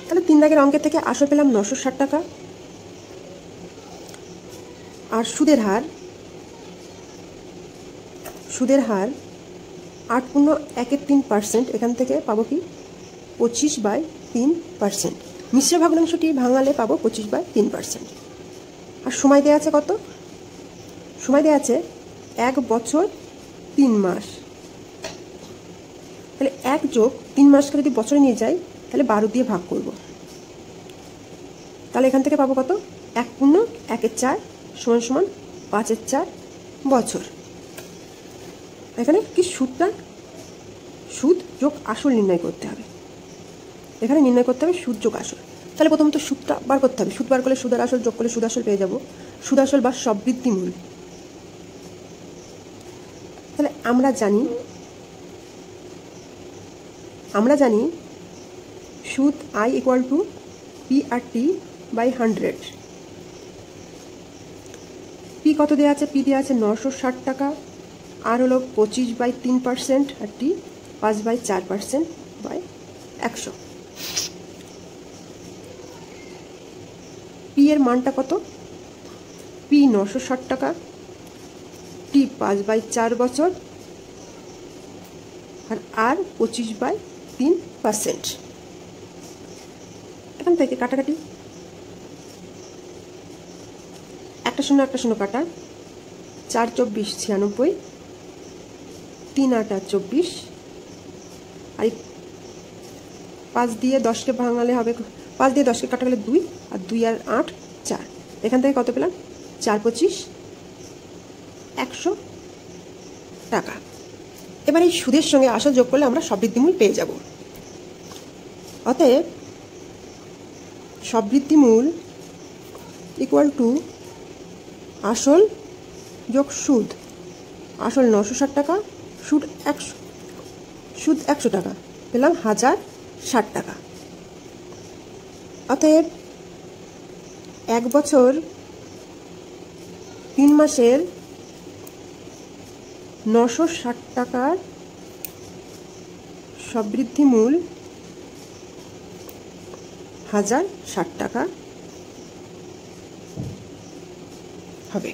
তাহলে 3 দাগের অঙ্কের থেকে আসল পেলাম 960 টাকা, আর সুদের হার 8.13%। এখান থেকে পাবো কি 25/3%। মিশ্র ভগ্নাংশটি ভাঙালে পাবো 25/3%। আর সময় দেওয়া আছে কত? সময় দেওয়া আছে 1 বছর 3 মাস। তাহলে 1 যোগ 3 মাসকে যদি বছরে নিয়ে যাই তাহলে 12 দিয়ে ভাগ করব। তাহলে এখান থেকে পাবো কত? 1/1/4 = 5/4 বছর। এখানে কি সুদ যোগ আসল নির্ণয় করতে হবে। এখানে নির্ণয় করতে হবে সুদ যোগ আসল। তাহলে প্রথমত সুদটা বার করতে হবে। সুদ বার করলে সুদ আর আসল যোগ করলে সুদ আসল পেয়ে যাব। সুদ আসল বা সববৃদ্ধি মূল। তাহলে আমরা জানি সুদ I = P/T/100। পি কত দেওয়া আছে? পি দেওয়া আছে 960 টাকা, আর হলো 25/3%, আর টি 5/4%/100। পি এর মানটা কত? পি 960 টাকা, টি 5/4 বছর, আর 25/3%। এখান থেকে কাটাকাটি, একটা শূন্য কাটা, 4 × 24 = 96, 3 × 8 = 24, আর 5 দিয়ে 10কে ভাঙালে হবে, 5 দিয়ে 10কে কাটা গেলে 2, আর 2 আর 8 4। এখান থেকে কত পেলাম? 4 × 25 = 100 টাকা। এবার এই সুদের সঙ্গে আসল যোগ করলে আমরা সববৃদ্ধিমূল পেয়ে যাব। অতএব সববৃদ্ধিমূল = আসল যোগ সুদ। আসল 960 টাকা, সুদ 100 টাকা, পেলাম 1060 টাকা। অতএব 1 বছর 3 মাসের 960 টাকার সববৃদ্ধিমূল 1060 টাকা হবে।